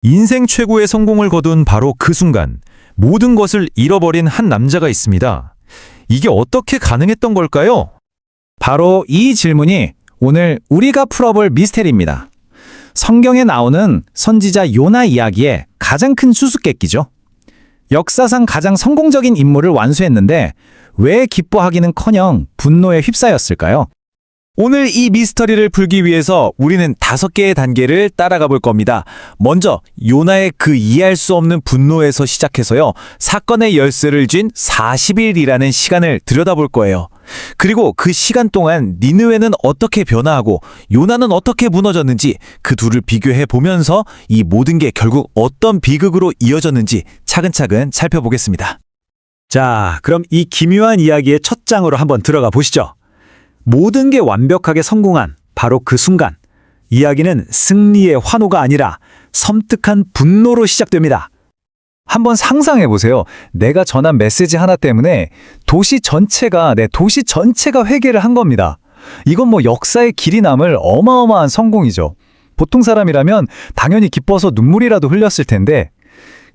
인생 최고의 성공을 거둔 바로 그 순간 모든 것을 잃어버린 한 남자가 있습니다. 이게 어떻게 가능했던 걸까요? 바로 이 질문이 오늘 우리가 풀어볼 미스테리입니다. 성경에 나오는 선지자 요나 이야기의 가장 큰 수수께끼죠. 역사상 가장 성공적인 임무를 완수했는데 왜 기뻐하기는커녕 분노에 휩싸였을까요? 오늘 이 미스터리를 풀기 위해서 우리는 5개의 단계를 따라가 볼 겁니다. 먼저 요나의 그 이해할 수 없는 분노에서 시작해서요. 사건의 열쇠를 쥔 40일이라는 시간을 들여다볼 거예요. 그리고 그 시간 동안 니느웨는 어떻게 변화하고 요나는 어떻게 무너졌는지 그 둘을 비교해 보면서 이 모든 게 결국 어떤 비극으로 이어졌는지 차근차근 살펴보겠습니다. 자, 그럼 이 기묘한 이야기의 첫 장으로 한번 들어가 보시죠. 모든 게 완벽하게 성공한 바로 그 순간, 이야기는 승리의 환호가 아니라 섬뜩한 분노로 시작됩니다. 한번 상상해 보세요. 내가 전한 메시지 하나 때문에 도시 전체가 회개를 한 겁니다. 이건 뭐 역사의 길이 남을 어마어마한 성공이죠. 보통 사람이라면 당연히 기뻐서 눈물이라도 흘렸을 텐데,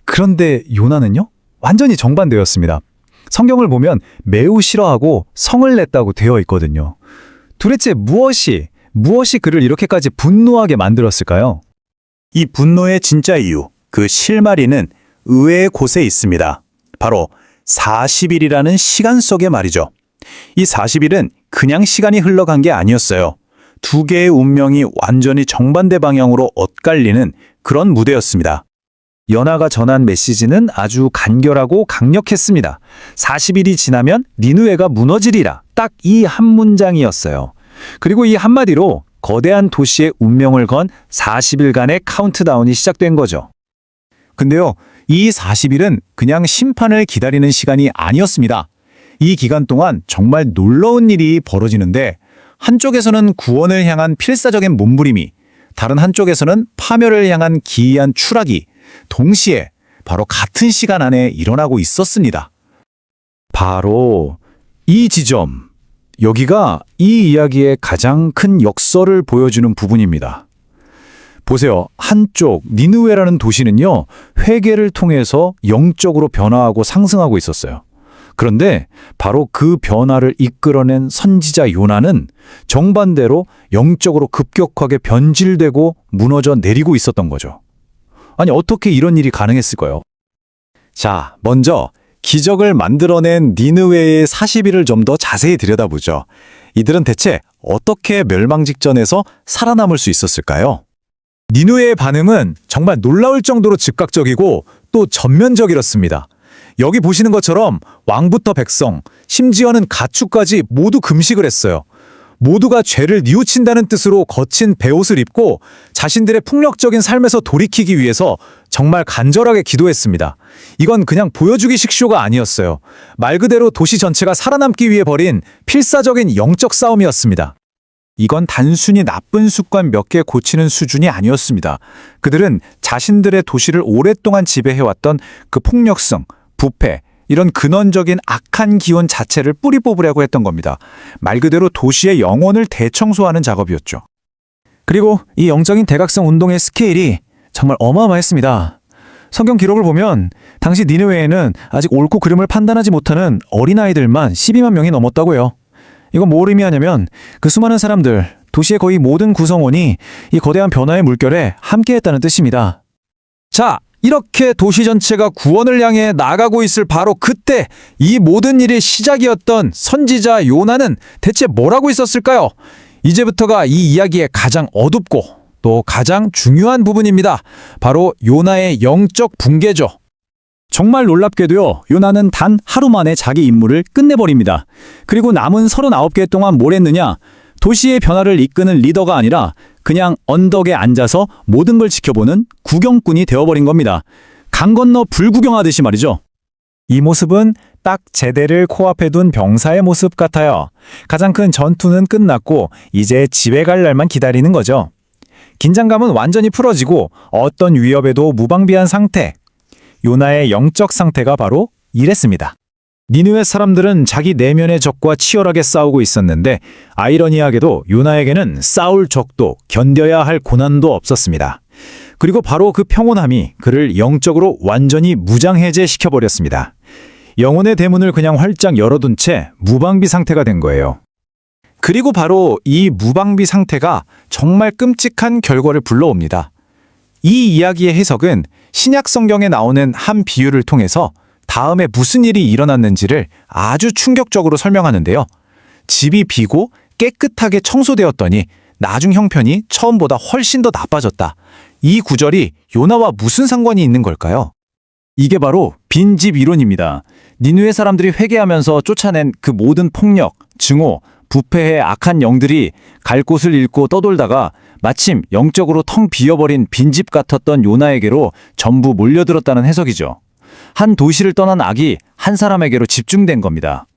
그런데 요나는요? 완전히 정반대였습니다. 성경을 보면 매우 싫어하고 성을 냈다고 되어 있거든요. 도대체 무엇이 그를 이렇게까지 분노하게 만들었을까요? 이 분노의 진짜 이유, 그 실마리는 의외의 곳에 있습니다. 바로 40일이라는 시간 속에 말이죠. 이 40일은 그냥 시간이 흘러간 게 아니었어요. 두 개의 운명이 완전히 정반대 방향으로 엇갈리는 그런 무대였습니다. 요나가 전한 메시지는 아주 간결하고 강력했습니다. 40일이 지나면 니느웨가 무너지리라. 딱 이 한 문장이었어요. 그리고 이 한마디로 거대한 도시의 운명을 건 40일간의 카운트다운이 시작된 거죠. 근데요, 이 40일은 그냥 심판을 기다리는 시간이 아니었습니다. 이 기간 동안 정말 놀라운 일이 벌어지는데, 한쪽에서는 구원을 향한 필사적인 몸부림이, 다른 한쪽에서는 파멸을 향한 기이한 추락이 동시에 바로 같은 시간 안에 일어나고 있었습니다. 바로 이 지점, 여기가 이 이야기의 가장 큰 역설을 보여주는 부분입니다. 보세요. 한쪽 니느웨라는 도시는요, 회개를 통해서 영적으로 변화하고 상승하고 있었어요. 그런데 바로 그 변화를 이끌어낸 선지자 요나는 정반대로 영적으로 급격하게 변질되고 무너져 내리고 있었던 거죠. 아니, 어떻게 이런 일이 가능했을까요? 자, 먼저 기적을 만들어낸 니느웨의 40일을 좀 더 자세히 들여다보죠. 이들은 대체 어떻게 멸망 직전에서 살아남을 수 있었을까요? 니느웨의 반응은 정말 놀라울 정도로 즉각적이고 또 전면적이었습니다. 여기 보시는 것처럼 왕부터 백성, 심지어는 가축까지 모두 금식을 했어요. 모두가 죄를 뉘우친다는 뜻으로 거친 베옷을 입고 자신들의 폭력적인 삶에서 돌이키기 위해서 정말 간절하게 기도했습니다. 이건 그냥 보여주기식 쇼가 아니었어요. 말 그대로 도시 전체가 살아남기 위해 벌인 필사적인 영적 싸움이었습니다. 이건 단순히 나쁜 습관 몇 개 고치는 수준이 아니었습니다. 그들은 자신들의 도시를 오랫동안 지배해왔던 그 폭력성, 부패, 이런 근원적인 악한 기운 자체를 뿌리 뽑으려고 했던 겁니다. 말 그대로 도시의 영혼을 대청소하는 작업이었죠. 그리고 이 영적인 대각성 운동의 스케일이 정말 어마어마했습니다. 성경 기록을 보면 당시 니느웨에는 아직 옳고 그름을 판단하지 못하는 어린아이들만 12만 명이 넘었다고요. 이건 뭘 의미하냐면 그 수많은 사람들, 도시의 거의 모든 구성원이 이 거대한 변화의 물결에 함께했다는 뜻입니다. 자, 이렇게 도시 전체가 구원을 향해 나가고 있을 바로 그때 이 모든 일의 시작이었던 선지자 요나는 대체 뭘 하고 있었을까요? 이제부터가 이 이야기의 가장 어둡고 또 가장 중요한 부분입니다. 바로 요나의 영적 붕괴죠. 정말 놀랍게도요, 요나는 단 하루 만에 자기 임무를 끝내버립니다. 그리고 남은 39개 동안 뭘 했느냐? 도시의 변화를 이끄는 리더가 아니라 그냥 언덕에 앉아서 모든 걸 지켜보는 구경꾼이 되어버린 겁니다. 강 건너 불구경하듯이 말이죠. 이 모습은 딱 제대를 코앞에 둔 병사의 모습 같아요. 가장 큰 전투는 끝났고 이제 집에 갈 날만 기다리는 거죠. 긴장감은 완전히 풀어지고 어떤 위협에도 무방비한 상태. 요나의 영적 상태가 바로 이랬습니다. 니느웨 사람들은 자기 내면의 적과 치열하게 싸우고 있었는데 아이러니하게도 요나에게는 싸울 적도 견뎌야 할 고난도 없었습니다. 그리고 바로 그 평온함이 그를 영적으로 완전히 무장해제시켜버렸습니다. 영혼의 대문을 그냥 활짝 열어둔 채 무방비 상태가 된 거예요. 그리고 바로 이 무방비 상태가 정말 끔찍한 결과를 불러옵니다. 이 이야기의 해석은 신약 성경에 나오는 한 비유를 통해서 다음에 무슨 일이 일어났는지를 아주 충격적으로 설명하는데요. 집이 비고 깨끗하게 청소되었더니 나중 형편이 처음보다 훨씬 더 나빠졌다. 이 구절이 요나와 무슨 상관이 있는 걸까요? 이게 바로 빈집 이론입니다. 니느웨 사람들이 회개하면서 쫓아낸 그 모든 폭력, 증오, 부패의 악한 영들이 갈 곳을 잃고 떠돌다가 마침 영적으로 텅 비어버린 빈집 같았던 요나에게로 전부 몰려들었다는 해석이죠. 한 도시를 떠난 악이 한 사람에게로 집중된 겁니다.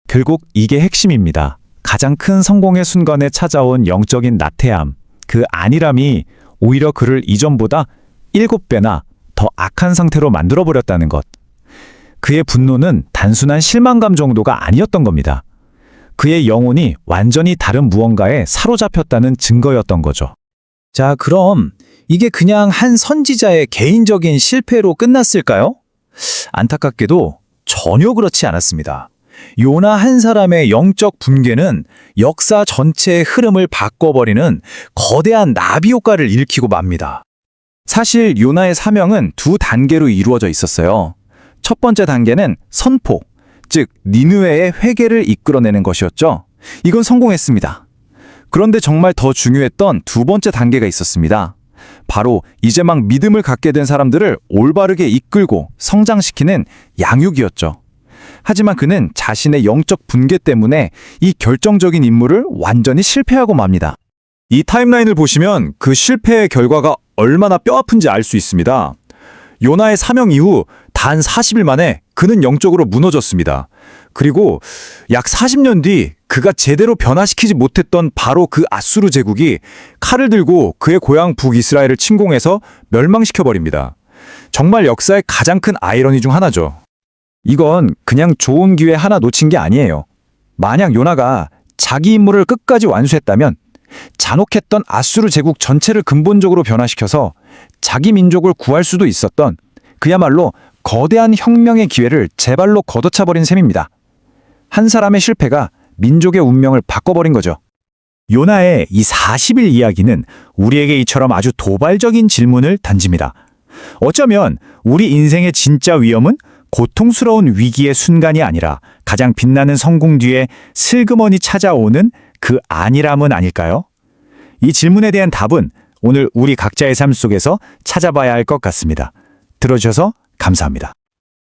결국 이게 핵심입니다. 가장 큰 성공의 순간에 찾아온 영적인 나태함, 그 안일함이 오히려 그를 이전보다 7배나 더 악한 상태로 만들어버렸다는 것. 그의 분노는 단순한 실망감 정도가 아니었던 겁니다. 그의 영혼이 완전히 다른 무언가에 사로잡혔다는 증거였던 거죠. 자, 그럼 이게 그냥 한 선지자의 개인적인 실패로 끝났을까요? 안타깝게도 전혀 그렇지 않았습니다. 요나 한 사람의 영적 붕괴는 역사 전체의 흐름을 바꿔버리는 거대한 나비 효과를 일으키고 맙니다. 사실 요나의 사명은 두 단계로 이루어져 있었어요. 첫 번째 단계는 선포, 즉 니느웨의 회개를 이끌어내는 것이었죠. 이건 성공했습니다. 그런데 정말 더 중요했던 두 번째 단계가 있었습니다. 바로 이제 막 믿음을 갖게 된 사람들을 올바르게 이끌고 성장시키는 양육이었죠. 하지만 그는 자신의 영적 분괴 때문에 이 결정적인 임무를 완전히 실패하고 맙니다. 이 타임라인을 보시면 그 실패의 결과가 얼마나 뼈아픈지 알 수 있습니다. 요나의 사명 이후 단 40일 만에 그는 영적으로 무너졌습니다. 그리고 약 40년 뒤 그가 제대로 변화시키지 못했던 바로 그 아수르 제국이 칼을 들고 그의 고향 북이스라엘을 침공해서 멸망시켜버립니다. 정말 역사의 가장 큰 아이러니 중 하나죠. 이건 그냥 좋은 기회 하나 놓친 게 아니에요. 만약 요나가 자기 임무를 끝까지 완수했다면 잔혹했던 아수르 제국 전체를 근본적으로 변화시켜서 자기 민족을 구할 수도 있었던 그야말로 거대한 혁명의 기회를 제 발로 걷어차버린 셈입니다. 한 사람의 실패가 민족의 운명을 바꿔버린 거죠. 요나의 이 40일 이야기는 우리에게 이처럼 아주 도발적인 질문을 던집니다. 어쩌면 우리 인생의 진짜 위험은 고통스러운 위기의 순간이 아니라 가장 빛나는 성공 뒤에 슬그머니 찾아오는 그 안일함은 아닐까요? 이 질문에 대한 답은 오늘 우리 각자의 삶 속에서 찾아봐야 할 것 같습니다. 들어주셔서 감사합니다.